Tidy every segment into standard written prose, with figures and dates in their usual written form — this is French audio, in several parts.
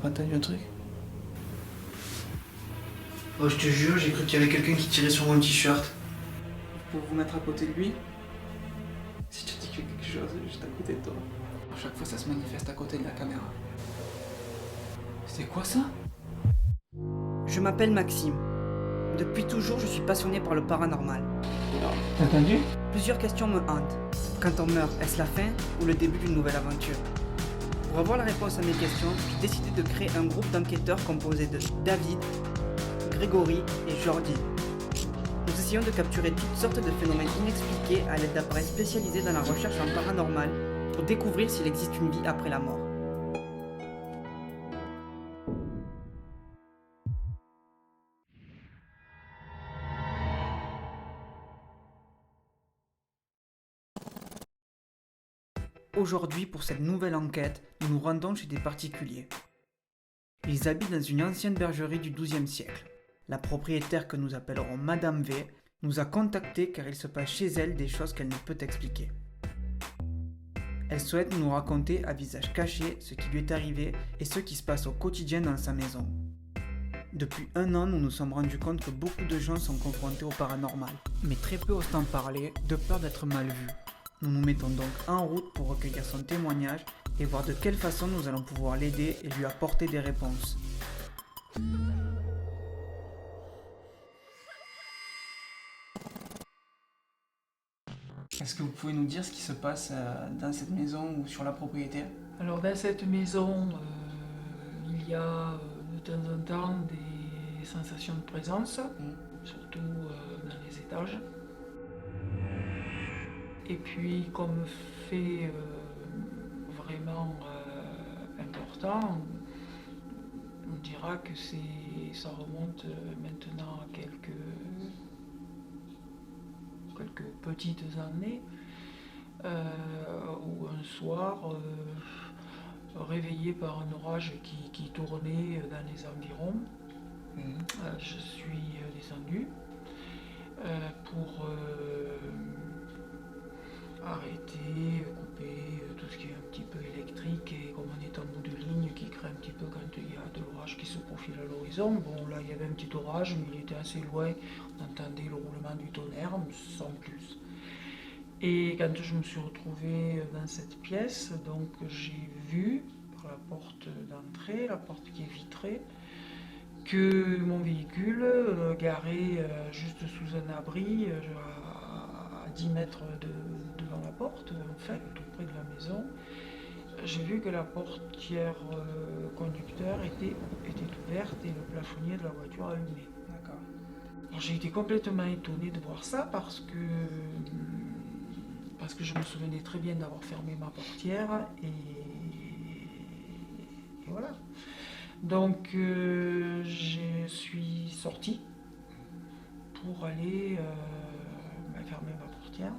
pas entendu un truc? Oh, je te jure, j'ai cru qu'il y avait quelqu'un qui tirait sur mon t-shirt. Vous pouvez vous mettre à côté de lui? Si tu dis qu'il y a quelque chose juste à côté de toi. À chaque fois, ça se manifeste à côté de la caméra. C'est quoi ça? Je m'appelle Maxime. Depuis toujours, je suis passionné par le paranormal. T'as entendu? Plusieurs questions me hantent. Quand on meurt, est-ce la fin ou le début d'une nouvelle aventure? Pour avoir la réponse à mes questions, j'ai décidé de créer un groupe d'enquêteurs composé de David, Grégory et Jordi. Nous essayons de capturer toutes sortes de phénomènes inexpliqués à l'aide d'appareils spécialisés dans la recherche en paranormal pour découvrir s'il existe une vie après la mort. Aujourd'hui, pour cette nouvelle enquête, nous nous rendons chez des particuliers. Ils habitent dans une ancienne bergerie du XIIe siècle. La propriétaire, que nous appellerons Madame V, nous a contactés car il se passe chez elle des choses qu'elle ne peut expliquer. Elle souhaite nous raconter à visage caché ce qui lui est arrivé et ce qui se passe au quotidien dans sa maison. Depuis 1 an, nous nous sommes rendus compte que beaucoup de gens sont confrontés au paranormal, mais très peu osent en parler de peur d'être mal vus. Nous nous mettons donc en route pour recueillir son témoignage et voir de quelle façon nous allons pouvoir l'aider et lui apporter des réponses. Est-ce que vous pouvez nous dire ce qui se passe dans cette maison ou sur la propriété? Alors dans cette maison, il y a de temps en temps des sensations de présence, surtout dans les étages. Et puis comme fait vraiment important, on dira que ça remonte maintenant à quelques petites années, où un soir, réveillé par un orage qui tournait dans les environs, je suis descendu pour arrêter, couper tout ce qui est un petit peu électrique, et comme on est en bout de ligne qui crée un petit peu quand il y a de l'orage qui se profile à l'horizon. Bon, là il y avait un petit orage, mais il était assez loin, on entendait le roulement du tonnerre, mais sans plus. Et quand je me suis retrouvée dans cette pièce, donc j'ai vu par la porte d'entrée, la porte qui est vitrée, que mon véhicule, garé juste sous un abri, à 10 mètres devant la porte, en fait, tout près de la maison, j'ai vu que la portière conducteur était ouverte et le plafonnier de la voiture allumé. D'accord. Alors, j'ai été complètement étonnée de voir ça parce que je me souvenais très bien d'avoir fermé ma portière et voilà. Donc je suis sortie pour aller fermer ma portière.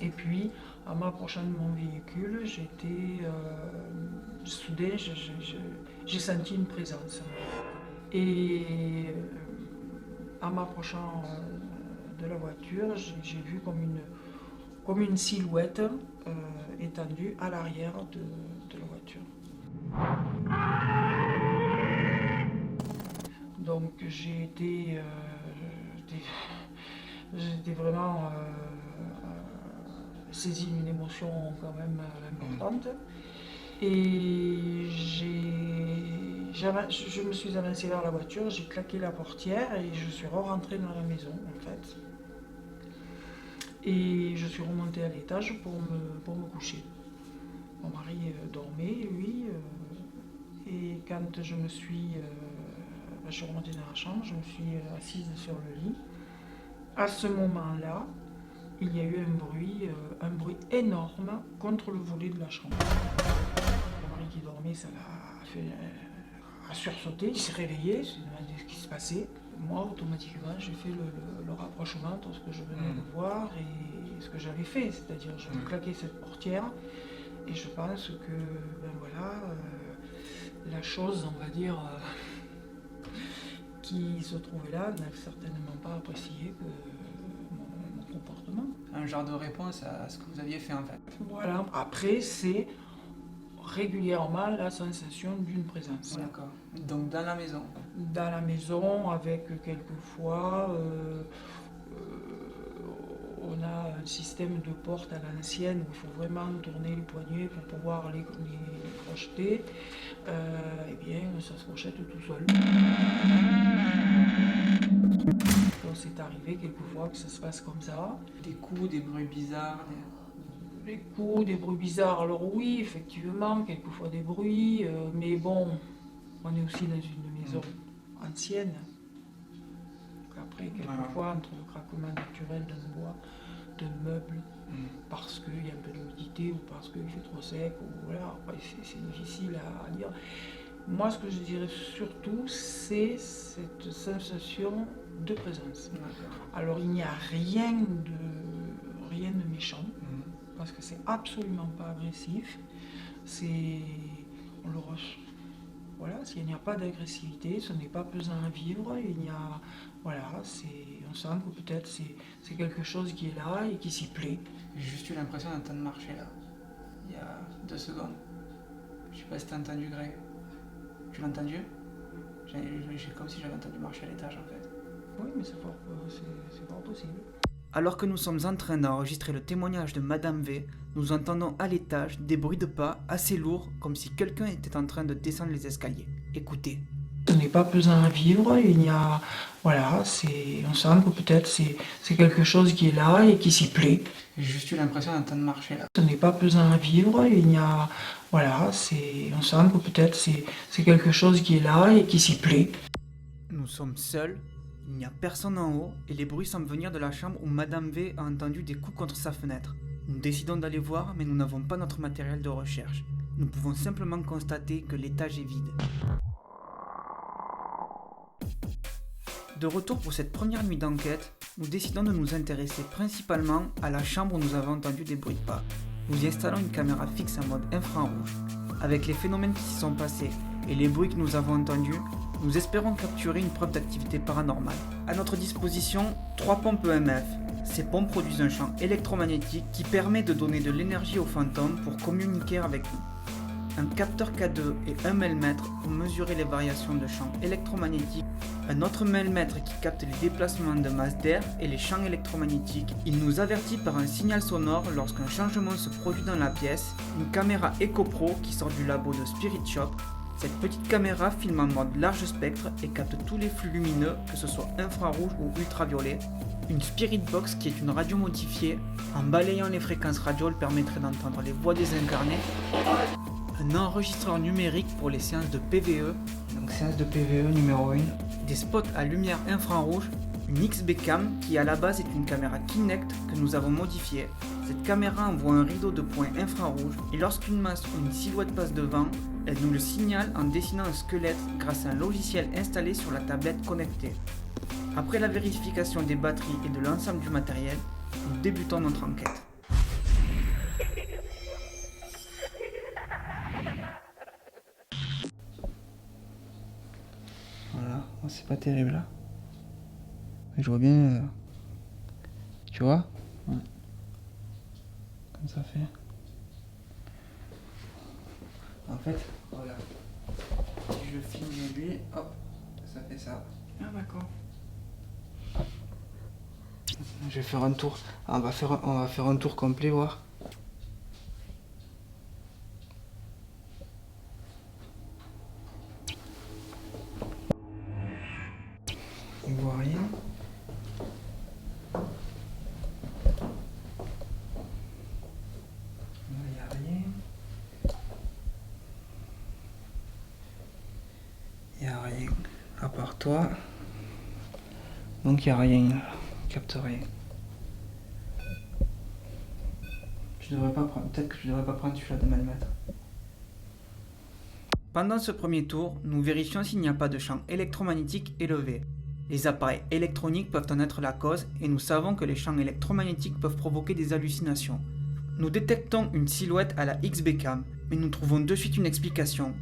Et puis, en m'approchant de mon véhicule, soudain, j'ai senti une présence. Et en m'approchant de la voiture, j'ai vu comme une silhouette étendue à l'arrière de la voiture. Donc j'étais vraiment saisi d'une émotion quand même importante. Et je me suis avancée vers la voiture, j'ai claqué la portière et je suis rentrée dans la maison en fait. Et je suis remontée à l'étage pour me coucher. Mon mari dormait, lui, et quand je suis remontée dans la chambre, je me suis assise sur le lit. À ce moment-là, il y a eu un bruit énorme contre le volet de la chambre. Mon mari qui dormait, ça l'a fait sursauter, il s'est réveillé, il s'est demandé ce qui se passait. Moi, automatiquement, j'ai fait le rapprochement entre ce que je venais de voir et ce que j'avais fait, c'est-à-dire je claqué cette portière et je pense que, la chose, on va dire, qui se trouvait là n'a certainement pas apprécié mon comportement. Un genre de réponse à ce que vous aviez fait en fait. Voilà, après c'est régulièrement la sensation d'une présence. D'accord. Donc dans la maison. Dans la maison, avec quelquefois, on a un système de porte à l'ancienne où il faut vraiment tourner les poignets pour pouvoir les crocheter. Eh bien, ça se crochette tout seul. Donc c'est arrivé quelquefois que ça se passe comme ça. Des coups, des bruits bizarres. Les coups, des bruits bizarres, alors oui, effectivement, quelquefois des bruits, mais bon, on est aussi dans une maison ancienne. Après, quelquefois, entre le craquement naturel d'un bois, d'un meuble, parce qu'il y a un peu d'humidité ou parce qu'il fait trop sec, ou voilà, après, c'est difficile à dire. Moi, ce que je dirais surtout, c'est cette sensation de présence. Alors, il n'y a rien de méchant, parce que c'est absolument pas agressif. On le ressent. Voilà, s'il n'y a pas d'agressivité, ce n'est pas pesant à vivre, on sent que peut-être c'est quelque chose qui est là et qui s'y plaît. J'ai juste eu l'impression d'entendre marcher là, il y a 2 secondes. Je sais pas si t'as entendu, Greg. Tu l'as entendu? J'ai comme si j'avais entendu marcher à l'étage en fait. Oui, mais c'est fort possible. Alors que nous sommes en train d'enregistrer le témoignage de Madame V, nous entendons à l'étage des bruits de pas assez lourds, comme si quelqu'un était en train de descendre les escaliers. Écoutez. Ce n'est pas pesant à vivre, on sent que peut-être c'est quelque chose qui est là et qui s'y plaît. J'ai juste eu l'impression d'entendre marcher là. Ce n'est pas pesant à vivre, on sent que peut-être c'est quelque chose qui est là et qui s'y plaît. Nous sommes seuls, il n'y a personne en haut et les bruits semblent venir de la chambre où Madame V a entendu des coups contre sa fenêtre. Nous décidons d'aller voir, mais nous n'avons pas notre matériel de recherche. Nous pouvons simplement constater que l'étage est vide. De retour pour cette première nuit d'enquête, nous décidons de nous intéresser principalement à la chambre où nous avons entendu des bruits de pas. Nous y installons une caméra fixe en mode infrarouge. Avec les phénomènes qui s'y sont passés et les bruits que nous avons entendus, nous espérons capturer une preuve d'activité paranormale. À notre disposition, 3 pompes EMF. Ces pompes produisent un champ électromagnétique qui permet de donner de l'énergie aux fantômes pour communiquer avec nous. Un capteur K2 et un maillemètre pour mesurer les variations de champs électromagnétiques. Un autre maillemètre qui capte les déplacements de masse d'air et les champs électromagnétiques. Il nous avertit par un signal sonore lorsqu'un changement se produit dans la pièce. Une caméra EcoPro qui sort du labo de Spirit Shop. Cette petite caméra filme en mode large spectre et capte tous les flux lumineux, que ce soit infrarouge ou ultraviolet. Une Spirit Box qui est une radio modifiée. En balayant les fréquences radio, elle permettrait d'entendre les voix des incarnés. Un enregistreur numérique pour les séances de PVE. Donc séance de PVE numéro 1. Des spots à lumière infrarouge. Une XB-Cam qui à la base est une caméra Kinect que nous avons modifiée. Cette caméra envoie un rideau de points infrarouge et lorsqu'une masse ou une silhouette passe devant, elle nous le signale en dessinant un squelette grâce à un logiciel installé sur la tablette connectée. Après la vérification des batteries et de l'ensemble du matériel, nous débutons notre enquête. Voilà, c'est pas terrible là. Mais je vois bien. Tu vois? Ouais. Comme ça fait. En fait, voilà. Si je filme lui, hop, ça fait ça. Ah d'accord. Je vais faire un tour. On va faire un tour complet, voir. On voit rien. Il n'y a rien. Il n'y a rien. À part toi. Donc il n'y a rien. Je capte rien. Peut-être que je devrais pas prendre celui-là de maillemètre. Pendant ce premier tour, nous vérifions s'il n'y a pas de champ électromagnétique élevé. Les appareils électroniques peuvent en être la cause et nous savons que les champs électromagnétiques peuvent provoquer des hallucinations. Nous détectons une silhouette à la XB-Cam, mais nous trouvons de suite une explication.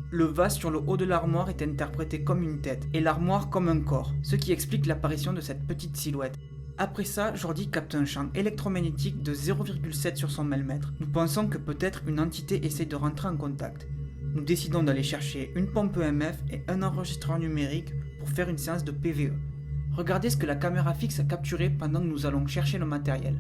Le vase sur le haut de l'armoire est interprété comme une tête et l'armoire comme un corps, ce qui explique l'apparition de cette petite silhouette. Après ça, Jordi capte un champ électromagnétique de 0,7 sur son mètre. Nous pensons que peut-être une entité essaie de rentrer en contact. Nous décidons d'aller chercher une pompe EMF et un enregistreur numérique pour faire une séance de PVE. Regardez ce que la caméra fixe a capturé pendant que nous allons chercher le matériel.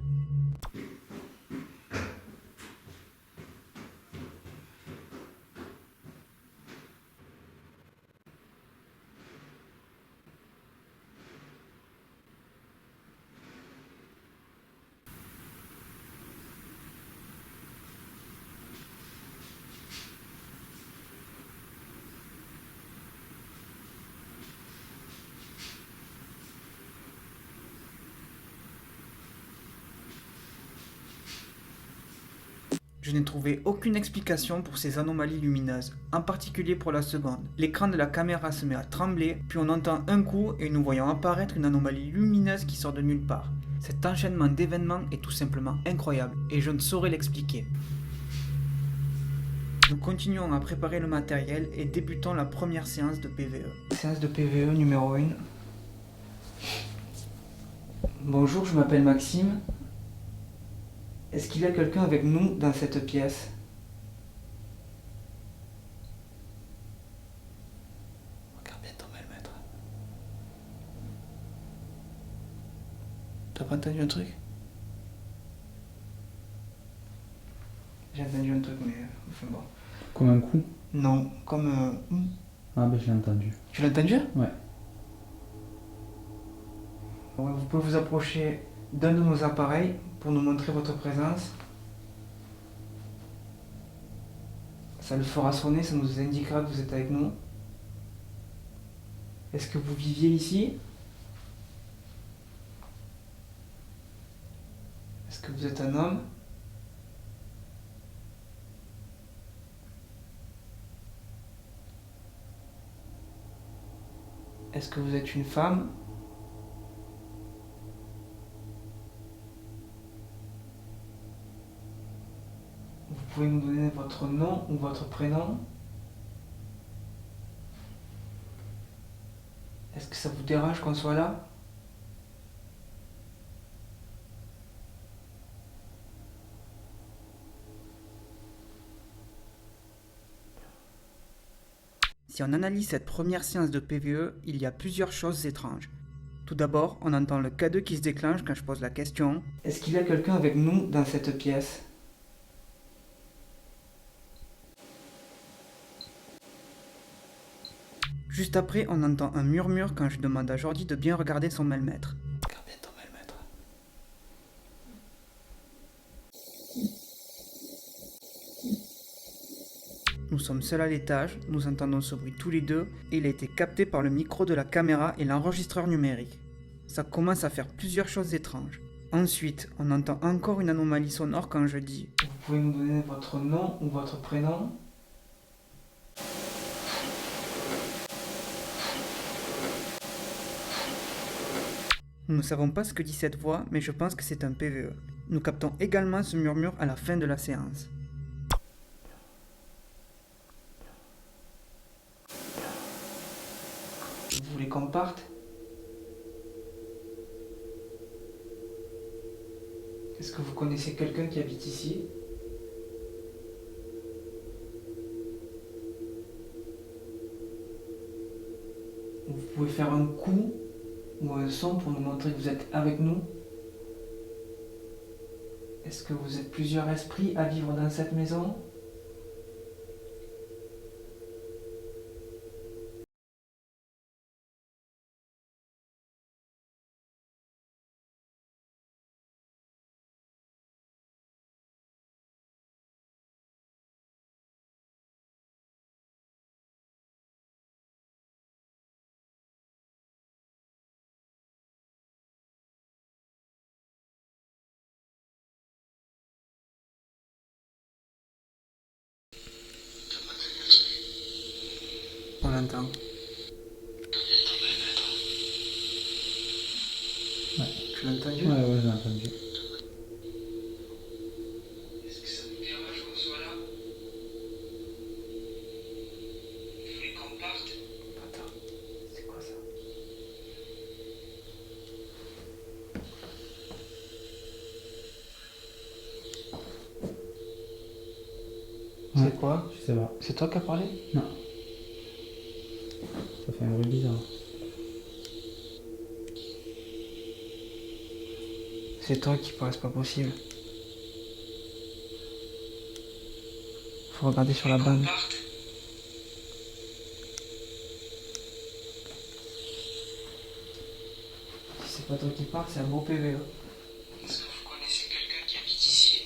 Je n'ai trouvé aucune explication pour ces anomalies lumineuses, en particulier pour la seconde. L'écran de la caméra se met à trembler, puis on entend un coup et nous voyons apparaître une anomalie lumineuse qui sort de nulle part. Cet enchaînement d'événements est tout simplement incroyable, et je ne saurais l'expliquer. Nous continuons à préparer le matériel et débutons la première séance de PVE. Séance de PVE numéro 1. Bonjour, je m'appelle Maxime. Est-ce qu'il y a quelqu'un avec nous dans cette pièce? Regarde bien ton mètre. T'as pas entendu un truc? J'ai entendu un truc, mais enfin bon. Comme un coup? Non, comme Ah ben je l'ai entendu. Tu l'as entendu? Ouais. Ouais, vous pouvez vous approcher d'un de nos appareils pour nous montrer votre présence. Ça le fera sonner, ça nous indiquera que vous êtes avec nous. Est-ce que vous viviez ici? Est-ce que vous êtes un homme? Est-ce que vous êtes une femme? Vous pouvez nous donner votre nom ou votre prénom? Est-ce que ça vous dérange qu'on soit là? Si on analyse cette première séance de PVE, il y a plusieurs choses étranges. Tout d'abord, on entend le K2 qui se déclenche quand je pose la question. Est-ce qu'il y a quelqu'un avec nous dans cette pièce? Juste après, on entend un murmure quand je demande à Jordi de bien regarder son mètre. Regarde bien ton mètre. Nous sommes seuls à l'étage, nous entendons ce bruit tous les deux et il a été capté par le micro de la caméra et l'enregistreur numérique. Ça commence à faire plusieurs choses étranges. Ensuite, on entend encore une anomalie sonore quand je dis « Vous pouvez nous donner votre nom ou votre prénom ?» Nous ne savons pas ce que dit cette voix, mais je pense que c'est un PVE. Nous captons également ce murmure à la fin de la séance. Vous voulez qu'on parte? Est-ce que vous connaissez quelqu'un qui habite ici? Vous pouvez faire un coup ou un son pour nous montrer que vous êtes avec nous? Est-ce que vous êtes plusieurs esprits à vivre dans cette maison? On l'entend. Ouais. Tu l'as entendu? Ouais, j'ai entendu. Est-ce que ça vous dérange qu'on soit là? Vous voulez qu'on parte? Attends, c'est quoi ça? Ouais. C'est quoi? Je sais pas. C'est toi qui as parlé? Non. Ça fait un bruit bizarre. C'est toi qui parles, c'est pas possible. Faut regarder sur la bande. Si c'est pas toi qui parles, c'est un beau PV. Est-ce que vous connaissez quelqu'un qui habite ici?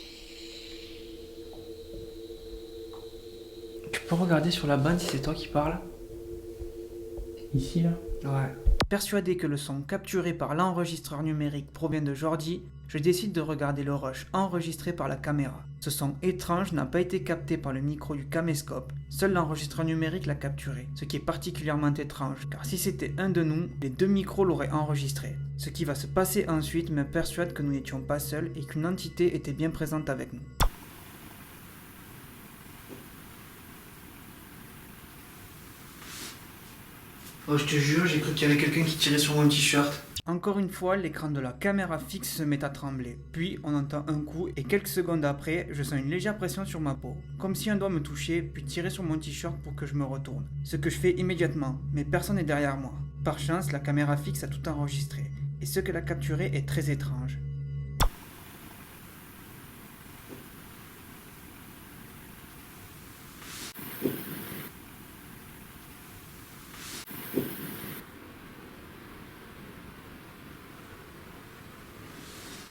Tu peux regarder sur la bande si c'est toi qui parles? Ici, là? Ouais. Persuadé que le son capturé par l'enregistreur numérique provient de Jordi, je décide de regarder le rush enregistré par la caméra. Ce son étrange n'a pas été capté par le micro du caméscope, seul l'enregistreur numérique l'a capturé, ce qui est particulièrement étrange, car si c'était un de nous, les deux micros l'auraient enregistré. Ce qui va se passer ensuite me persuade que nous n'étions pas seuls et qu'une entité était bien présente avec nous. Oh, je te jure, j'ai cru qu'il y avait quelqu'un qui tirait sur mon t-shirt. Encore une fois, l'écran de la caméra fixe se met à trembler. Puis, on entend un coup et quelques secondes après, je sens une légère pression sur ma peau. Comme si un doigt me touchait, puis tirait sur mon t-shirt pour que je me retourne. Ce que je fais immédiatement, mais personne n'est derrière moi. Par chance, la caméra fixe a tout enregistré. Et ce qu'elle a capturé est très étrange.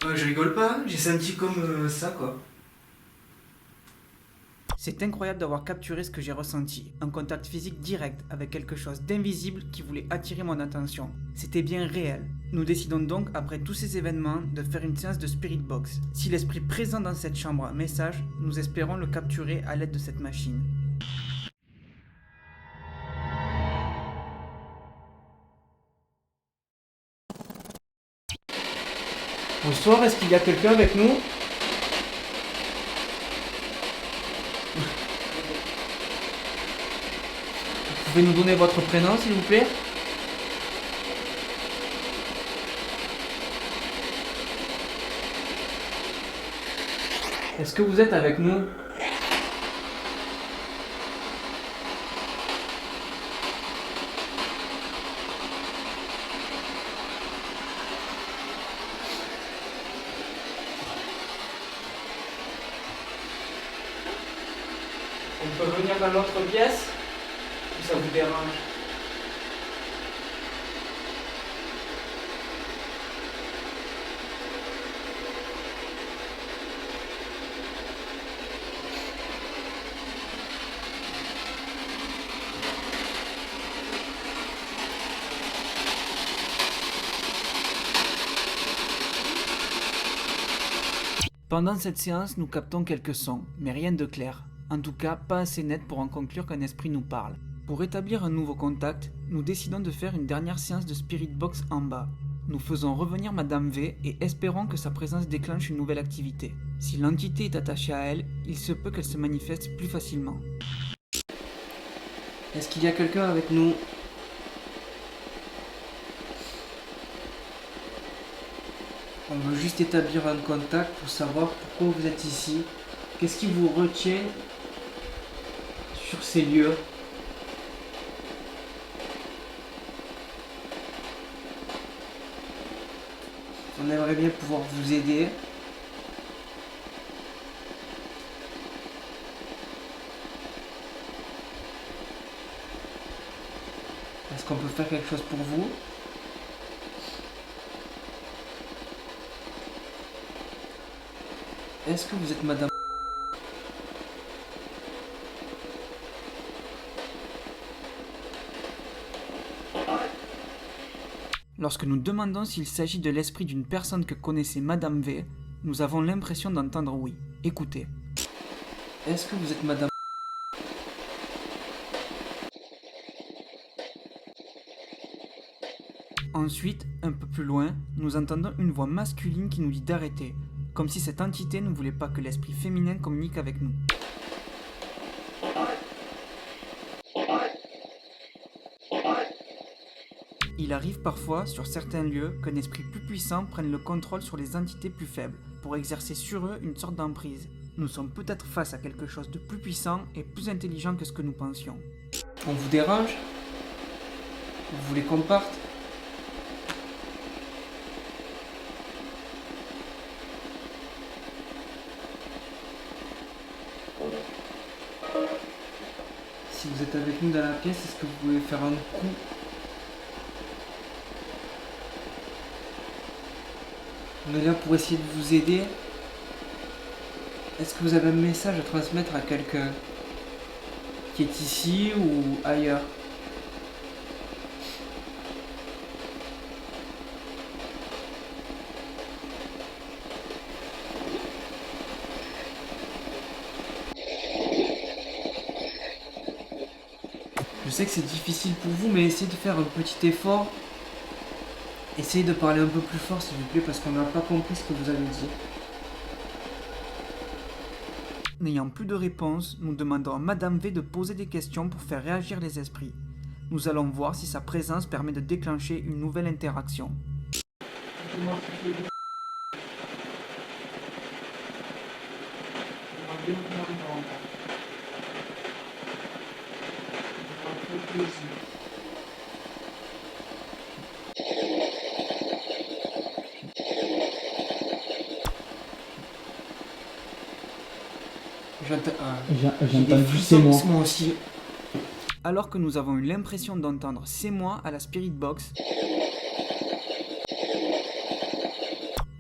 Ouais, je rigole pas, j'ai senti comme ça quoi. C'est incroyable d'avoir capturé ce que j'ai ressenti, un contact physique direct avec quelque chose d'invisible qui voulait attirer mon attention. C'était bien réel. Nous décidons donc, après tous ces événements, de faire une séance de Spirit Box. Si l'esprit présent dans cette chambre a un message, nous espérons le capturer à l'aide de cette machine. Bonsoir, est-ce qu'il y a quelqu'un avec nous? Vous pouvez nous donner votre prénom, s'il vous plaît? Est-ce que vous êtes avec nous? On peut venir dans l'autre pièce? Ou ça vous dérange? Pendant cette séance, nous captons quelques sons, mais rien de clair. En tout cas, pas assez net pour en conclure qu'un esprit nous parle. Pour établir un nouveau contact, nous décidons de faire une dernière séance de Spirit Box en bas. Nous faisons revenir Madame V et espérons que sa présence déclenche une nouvelle activité. Si l'entité est attachée à elle, il se peut qu'elle se manifeste plus facilement. Est-ce qu'il y a quelqu'un avec nous? On veut juste établir un contact pour savoir pourquoi vous êtes ici. Qu'est-ce qui vous retient sur ces lieux? On aimerait bien pouvoir vous aider. Est-ce qu'on peut faire quelque chose pour vous? Est-ce que vous êtes Madame? Lorsque nous demandons s'il s'agit de l'esprit d'une personne que connaissait Madame V, nous avons l'impression d'entendre oui. Écoutez. Est-ce que vous êtes Madame? Ensuite, un peu plus loin, nous entendons une voix masculine qui nous dit d'arrêter, comme si cette entité ne voulait pas que l'esprit féminin communique avec nous. Il arrive parfois, sur certains lieux, qu'un esprit plus puissant prenne le contrôle sur les entités plus faibles, pour exercer sur eux une sorte d'emprise. nous sommes peut-être face à quelque chose de plus puissant et plus intelligent que ce que nous pensions. On vous dérange? Vous voulez qu'on parte? Si vous êtes avec nous dans la pièce, est-ce que vous pouvez faire un coup? On est là pour essayer de vous aider. Est-ce que vous avez un message à transmettre à quelqu'un qui est ici ou ailleurs? Je sais que c'est difficile pour vous, mais essayez de faire un petit effort. Essayez de parler un peu plus fort, s'il vous plaît, parce qu'on n'a pas compris ce que vous avez dit. N'ayant plus de réponse, nous demandons à Madame V de poser des questions pour faire réagir les esprits. Nous allons voir si sa présence permet de déclencher une nouvelle interaction. J'ai entendu c'est moi. Moi aussi. Alors que nous avons eu l'impression d'entendre « c'est moi » à la Spirit Box,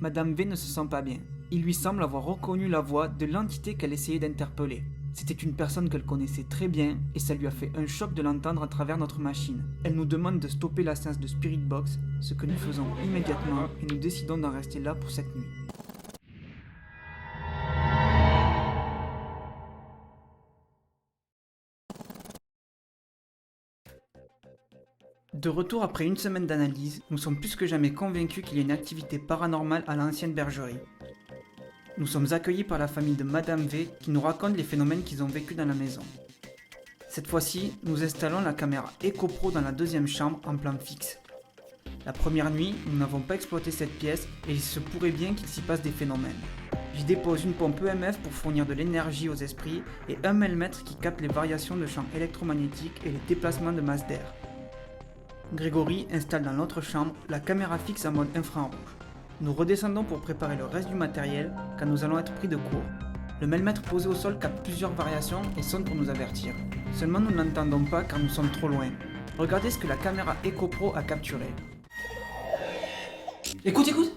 Madame V ne se sent pas bien. Il lui semble avoir reconnu la voix de l'entité qu'elle essayait d'interpeller. C'était une personne qu'elle connaissait très bien et ça lui a fait un choc de l'entendre à travers notre machine. Elle nous demande de stopper la séance de Spirit Box, ce que nous faisons immédiatement et nous décidons d'en rester là pour cette nuit. De retour après une semaine d'analyse, nous sommes plus que jamais convaincus qu'il y a une activité paranormale à l'ancienne bergerie. Nous sommes accueillis par la famille de Madame V qui nous raconte les phénomènes qu'ils ont vécus dans la maison. Cette fois-ci, nous installons la caméra EcoPro dans la deuxième chambre en plan fixe. La première nuit, nous n'avons pas exploité cette pièce et il se pourrait bien qu'il s'y passe des phénomènes. J'y dépose une pompe EMF pour fournir de l'énergie aux esprits et un melmètre qui capte les variations de champs électromagnétiques et les déplacements de masse d'air. Grégory installe dans l'autre chambre la caméra fixe en mode infrarouge. Nous redescendons pour préparer le reste du matériel quand nous allons être pris de court. Le melmètre posé au sol capte plusieurs variations et sonne pour nous avertir. Seulement nous n'entendons pas car nous sommes trop loin. Regardez ce que la caméra EcoPro a capturé. Écoute, écoute!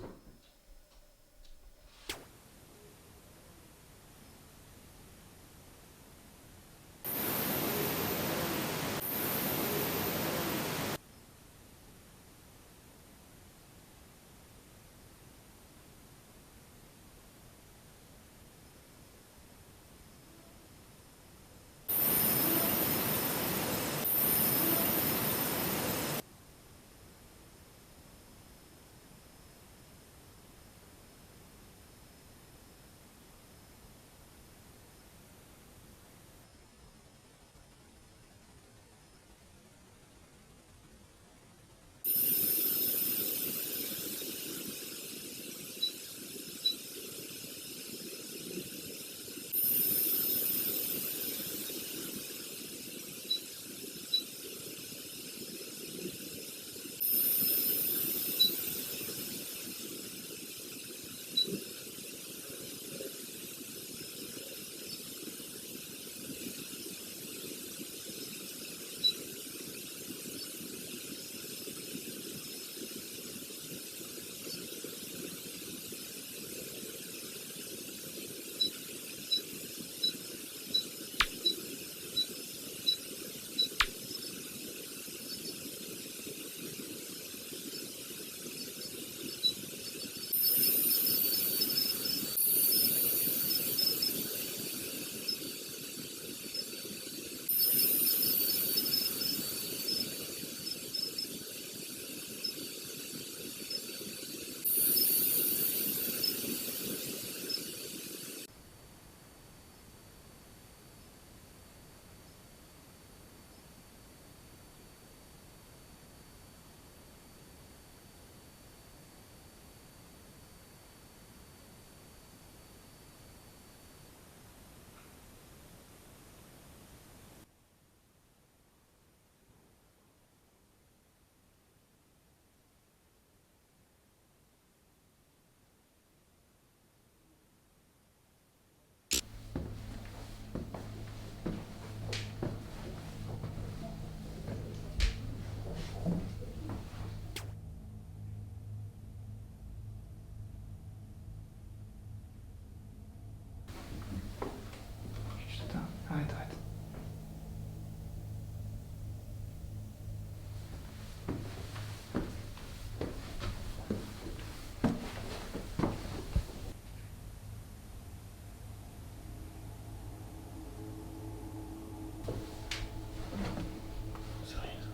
C'est rien ça.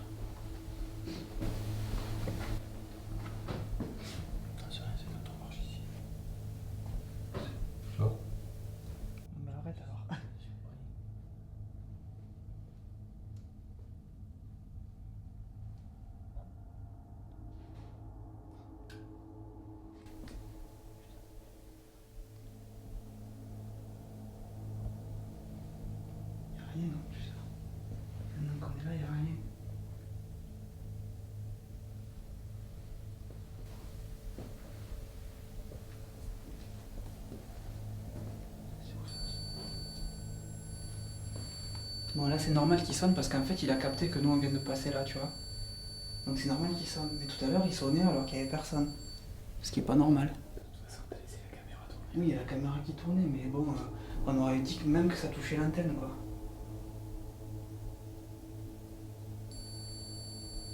Ah, c'est rien, c'est notre marche ici. Oh. Mais arrête alors. Y'a rien non plus là. Maintenant qu'on est là, y'a rien. Bon là c'est normal qu'il sonne parce qu'en fait il a capté que nous on vient de passer là, tu vois. Donc c'est normal qu'il sonne. Mais tout à l'heure il sonnait alors qu'il n'y avait personne. Ce qui est pas normal. Oui, il y a la caméra qui tournait, mais bon, on aurait dit que même que ça touchait l'antenne, quoi.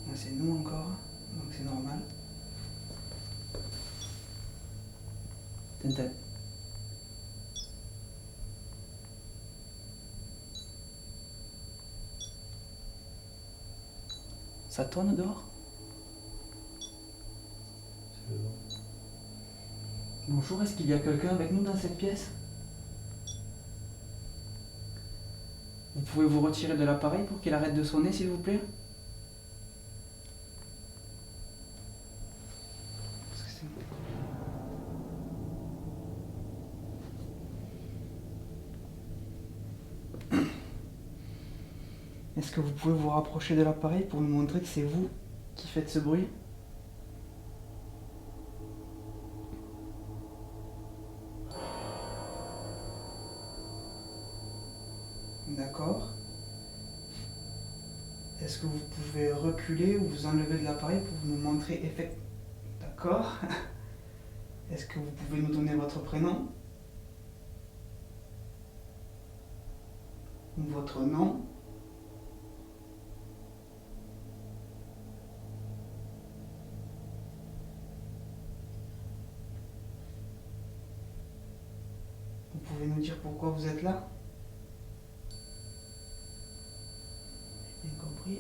Là, c'est nous encore, donc c'est normal. Tintin. Ça tourne dehors? C'est le vent. Bonjour, est-ce qu'il y a quelqu'un avec nous dans cette pièce? Vous pouvez vous retirer de l'appareil pour qu'il arrête de sonner, s'il vous plaît? Parce que c'est- Est-ce que vous pouvez vous rapprocher de l'appareil pour nous montrer que c'est vous qui faites ce bruit? D'accord. Est-ce que vous pouvez reculer ou vous enlever de l'appareil pour nous montrer effet... D'accord. Est-ce que vous pouvez nous donner votre prénom? Ou votre nom? Vous pouvez nous dire pourquoi vous êtes là? Bien compris.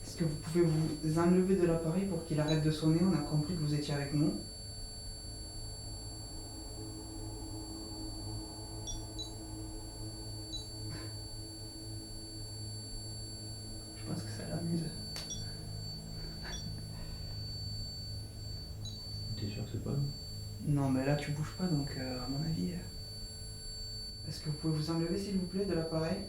Est-ce que vous pouvez vous enlever de l'appareil pour qu'il arrête de sonner? On a compris que vous étiez avec nous. Je pense que ça l'amuse. T'es sûr que c'est pas nous? Non, mais là tu bouges pas, donc à mon avis. Est-ce que vous pouvez vous enlever s'il vous plaît de l'appareil?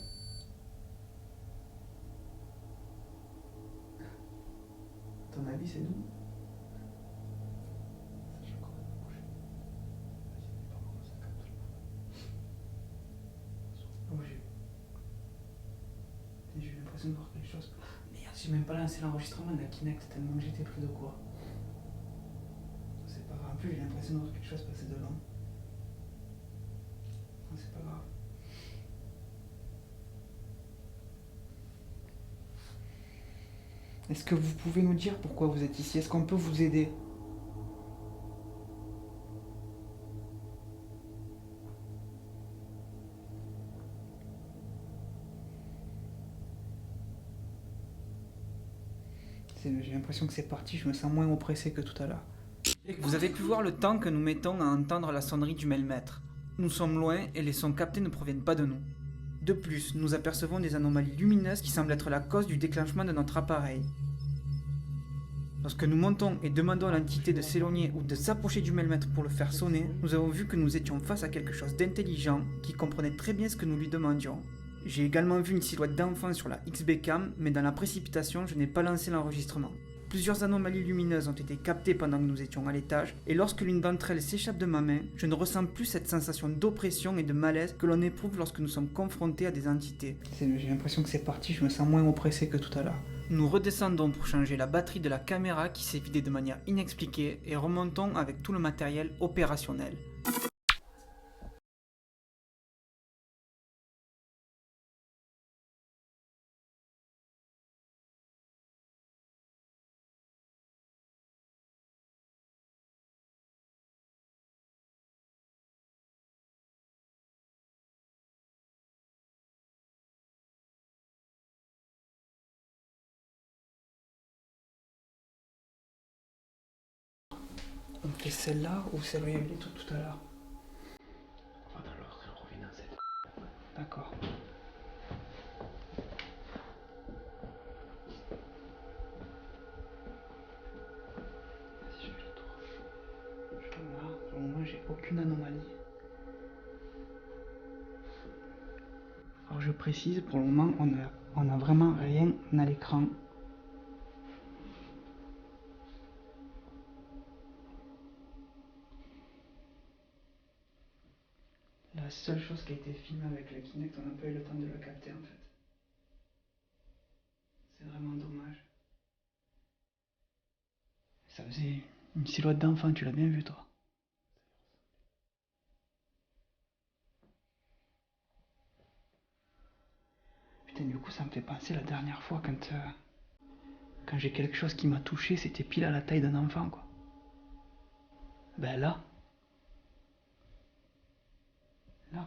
À ton avis, c'est nous? Oh, j'ai eu l'impression de voir quelque chose. Merde, j'ai même pas lancé l'enregistrement de la Kinect tellement que j'étais pris de court. C'est pas grave, en plus j'ai l'impression de voir quelque chose passer devant. Non, c'est pas grave. Est-ce que vous pouvez nous dire pourquoi vous êtes ici? Est-ce qu'on peut vous aider? J'ai l'impression que c'est parti, je me sens moins oppressé que tout à l'heure. Vous avez pu voir le temps que nous mettons à entendre la sonnerie du mailmètre. Nous sommes loin et les sons captés ne proviennent pas de nous. De plus, nous apercevons des anomalies lumineuses qui semblent être la cause du déclenchement de notre appareil. Lorsque nous montons et demandons à l'entité de s'éloigner ou de s'approcher du mailmètre pour le faire sonner, nous avons vu que nous étions face à quelque chose d'intelligent qui comprenait très bien ce que nous lui demandions. J'ai également vu une silhouette d'enfant sur la XB Cam, mais dans la précipitation, je n'ai pas lancé l'enregistrement. Plusieurs anomalies lumineuses ont été captées pendant que nous étions à l'étage, et lorsque l'une d'entre elles s'échappe de ma main, je ne ressens plus cette sensation d'oppression et de malaise que l'on éprouve lorsque nous sommes confrontés à des entités. J'ai l'impression que c'est parti, je me sens moins oppressé que tout à l'heure. Nous redescendons pour changer la batterie de la caméra qui s'est vidée de manière inexpliquée et remontons avec tout le matériel opérationnel. pris celle-là ou celle où il y avait les trucs tout à l'heure? On va dans l'autre et on revient dans cette. D'accord. Vas-y, je fais le tour. Là, pour le moment, j'ai aucune anomalie. Alors je précise, pour le moment, on a vraiment rien à l'écran. La seule chose qui a été filmée avec le Kinect, on n'a pas eu le temps de le capter en fait. C'est vraiment dommage. Ça faisait une silhouette d'enfant, tu l'as bien vu toi. Putain, du coup ça me fait penser la dernière fois quand j'ai quelque chose qui m'a touché, c'était pile à la taille d'un enfant quoi. Ben là. Là.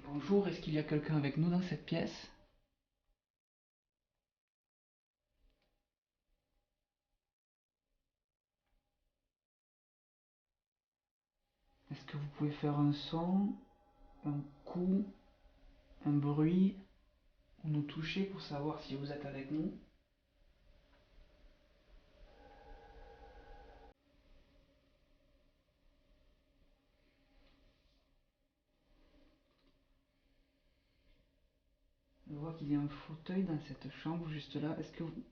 Bonjour, est-ce qu'il y a quelqu'un avec nous dans cette pièce? Est-ce que vous pouvez faire un son, un coup, un bruit, ou nous toucher pour savoir si vous êtes avec nous? Je vois qu'il y a un fauteuil dans cette chambre juste là. Est-ce que vous...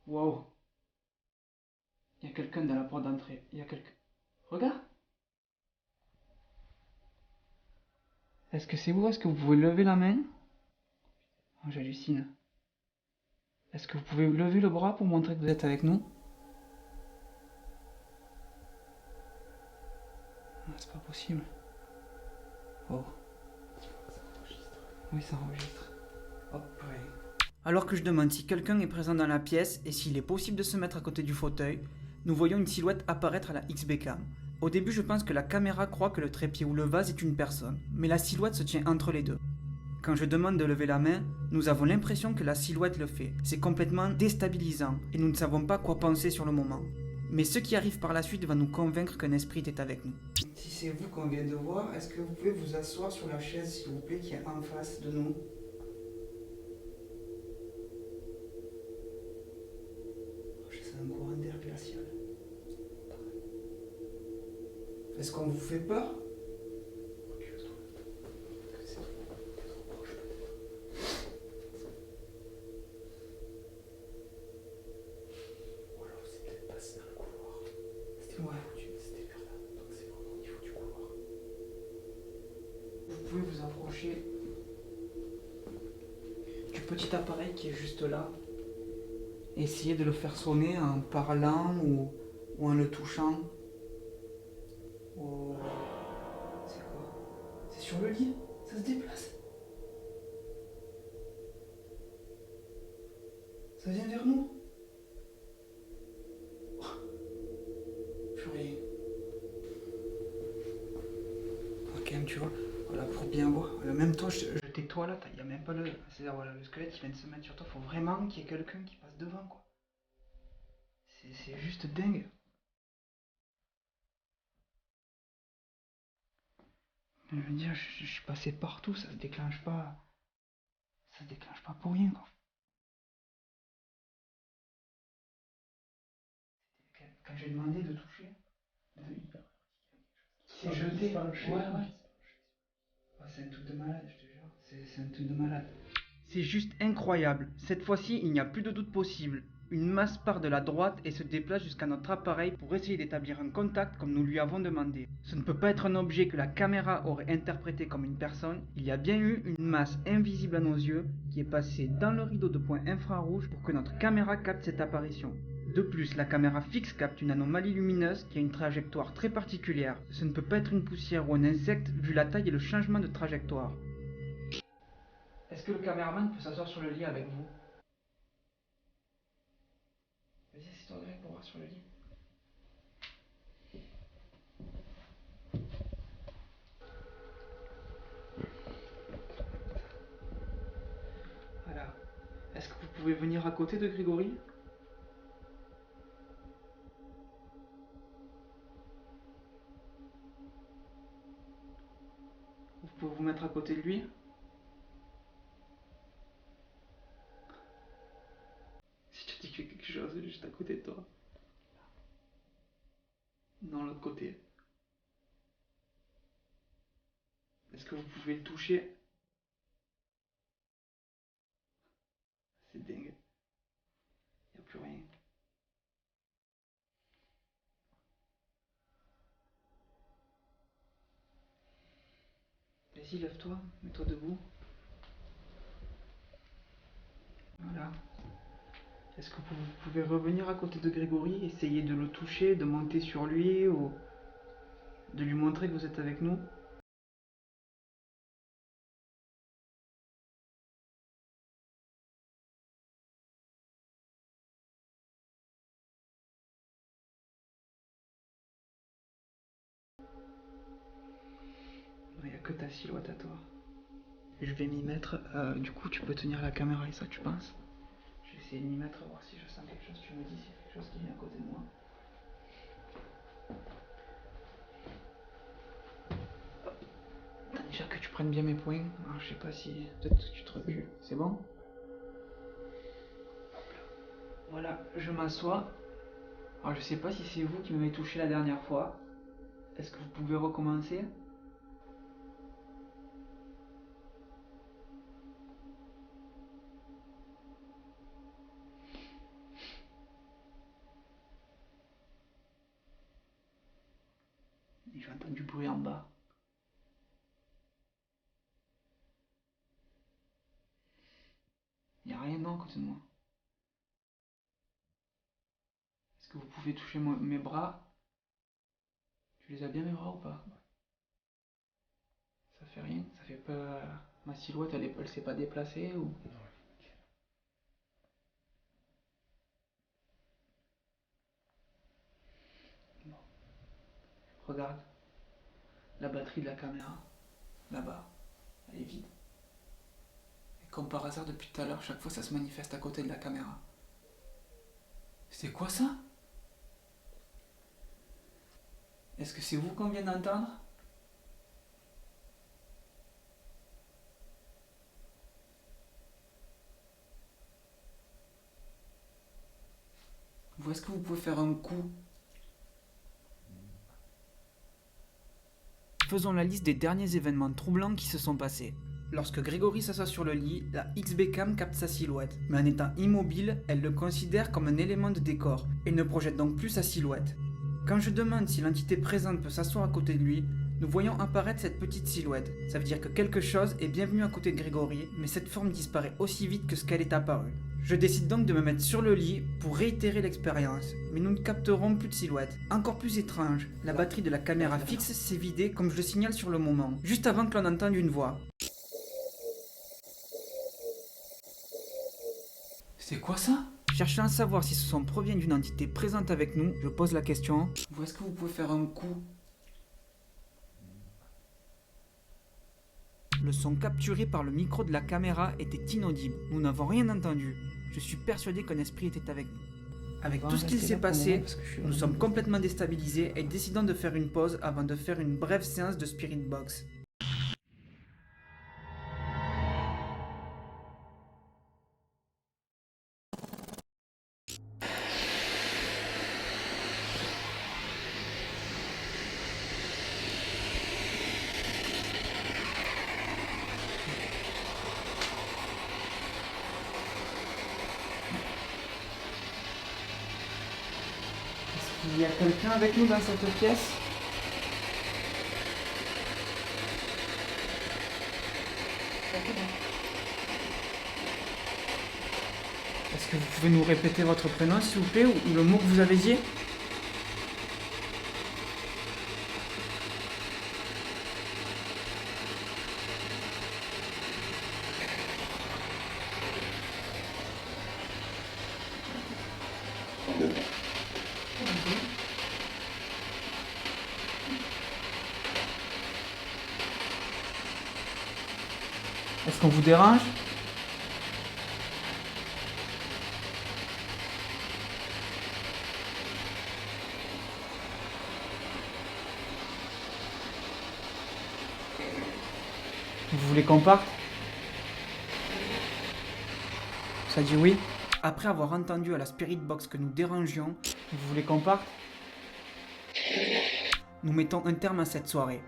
Wow! Il y a quelqu'un dans la porte d'entrée. Il y a quelqu'un... Regarde! Est-ce que c'est vous? Est-ce que vous pouvez lever la main? Oh, j'hallucine. Est-ce que vous pouvez lever le bras pour montrer que vous êtes avec nous? Ah, c'est pas possible. Oh. Oui, ça enregistre. Hop, ouais. Alors que je demande si quelqu'un est présent dans la pièce et s'il est possible de se mettre à côté du fauteuil, nous voyons une silhouette apparaître à la XB-Cam. Au début, je pense que la caméra croit que le trépied ou le vase est une personne, mais la silhouette se tient entre les deux. Quand je demande de lever la main, nous avons l'impression que la silhouette le fait. C'est complètement déstabilisant et nous ne savons pas quoi penser sur le moment. Mais ce qui arrive par la suite va nous convaincre qu'un esprit est avec nous. Si c'est vous qu'on vient de voir, est-ce que vous pouvez vous asseoir sur la chaise, s'il vous plaît, qui est en face de nous? C'est un courant d'air glacial. Est-ce qu'on vous fait peur? Vous pouvez vous approcher du petit appareil qui est juste là. Essayez de le faire sonner en parlant ou en le touchant. Oh. C'est quoi? C'est sur le lit? Ça se déplace? Ça vient vers nous? Oh. Purée. Ok, tu vois, voilà, pour bien voir. Même toi, je tais-toi là, il n'y a même pas le... C'est-à-dire, voilà, le squelette qui vient de se mettre sur toi. Faut vraiment qu'il y ait quelqu'un qui passe devant, quoi. C'est juste dingue. Je veux dire, je suis passé partout, ça se déclenche pas. Ça se déclenche pas pour rien, quoi. Quand j'ai demandé de toucher, c'est jeté. Ouais, ouais. Oh, c'est un truc de malade, je te jure. C'est un truc de malade. C'est juste incroyable. Cette fois-ci, il n'y a plus de doute possible. Une masse part de la droite et se déplace jusqu'à notre appareil pour essayer d'établir un contact comme nous lui avons demandé. Ce ne peut pas être un objet que la caméra aurait interprété comme une personne. Il y a bien eu une masse invisible à nos yeux qui est passée dans le rideau de points infrarouges pour que notre caméra capte cette apparition. De plus, la caméra fixe capte une anomalie lumineuse qui a une trajectoire très particulière. Ce ne peut pas être une poussière ou un insecte vu la taille et le changement de trajectoire. Est-ce que le caméraman peut s'asseoir sur le lit avec vous? Vas-y, assieds-toi direct pour voir sur le lit. Voilà. Est-ce que vous pouvez venir à côté de Grégory? Vous pouvez vous mettre à côté de lui. Si tu dis qu'il y a quelque chose juste à côté de toi. Non, l'autre côté. Est-ce que vous pouvez le toucher? C'est dingue. Il n'y a plus rien. Vas-y, lève-toi, mets-toi debout. Voilà. Est-ce que vous pouvez revenir à côté de Grégory, essayer de le toucher, de monter sur lui ou de lui montrer que vous êtes avec nous? Il n'y a que ta silhouette à toi. Je vais m'y mettre. Du coup, tu peux tenir la caméra et ça, tu penses? Je vais essayer de m'y mettre, voir si je sens quelque chose. Tu me dis s'il y a quelque chose qui vient à côté de moi. Attends, déjà que tu prennes bien mes points. Alors, je sais pas si. Peut-être que tu te recules. C'est bon? Voilà, je m'assois. Alors, je sais pas si c'est vous qui m'avez touché la dernière fois. Est-ce que vous pouvez recommencer? J'entends du bruit en bas. Il n'y a rien dans à côté de moi. Est-ce que vous pouvez toucher mes bras? Tu les as bien mes bras ou pas? Ça fait rien? Ça fait pas... Ma silhouette, elle s'est pas déplacée ou... Bon. Regarde. La batterie de la caméra. Là-bas. Elle est vide. Et comme par hasard, depuis tout à l'heure, chaque fois ça se manifeste à côté de la caméra. C'est quoi ça? Est-ce que c'est vous qu'on vient d'entendre? Ou est-ce que vous pouvez faire un coup? Faisons la liste des derniers événements troublants qui se sont passés. Lorsque Grégory s'assoit sur le lit, la XB-Cam capte sa silhouette, mais en étant immobile, elle le considère comme un élément de décor et ne projette donc plus sa silhouette. Quand je demande si l'entité présente peut s'asseoir à côté de lui, nous voyons apparaître cette petite silhouette. Ça veut dire que quelque chose est bienvenu à côté de Grégory, mais cette forme disparaît aussi vite que ce qu'elle est apparue. Je décide donc de me mettre sur le lit pour réitérer l'expérience, mais nous ne capterons plus de silhouette. Encore plus étrange, la batterie de la caméra fixe s'est vidée comme je le signale sur le moment, juste avant que l'on entende une voix. C'est quoi ça? Cherchant à savoir si ce son provient d'une entité présente avec nous, je pose la question. Où est-ce que vous pouvez faire un coup? Le son capturé par le micro de la caméra était inaudible. Nous n'avons rien entendu. Je suis persuadé qu'un esprit était avec nous. Avec tout ce qui s'est passé, nous sommes complètement déstabilisés et décidons de faire une pause avant de faire une brève séance de Spirit Box. Il y a quelqu'un avec nous dans cette pièce? Est-ce que vous pouvez nous répéter votre prénom s'il vous plaît ou le mot que vous avez dit? Est-ce qu'on vous dérange? voulez qu'on parte? Ça dit oui? Après avoir entendu à la Spirit Box que nous dérangions, vous voulez qu'on parte? Nous mettons un terme à cette soirée.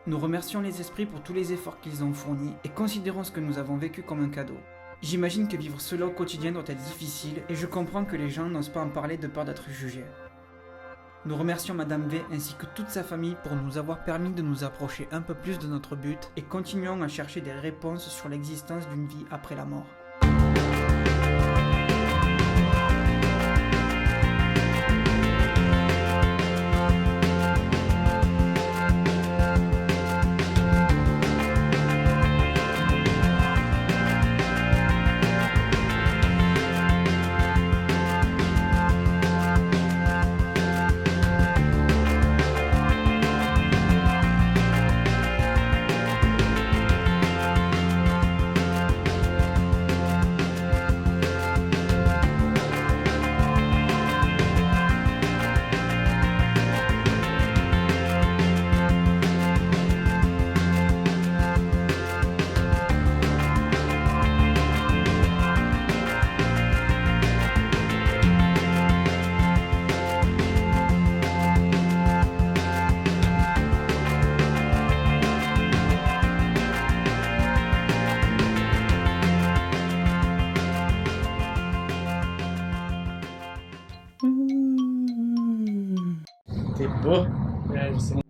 Nous remercions les esprits pour tous les efforts qu'ils ont fournis et considérons ce que nous avons vécu comme un cadeau. J'imagine que vivre cela au quotidien doit être difficile et je comprends que les gens n'osent pas en parler de peur d'être jugés. Nous remercions Madame V ainsi que toute sa famille pour nous avoir permis de nous approcher un peu plus de notre but et continuons à chercher des réponses sur l'existence d'une vie après la mort. T'es beau. Ouais, c'est bon.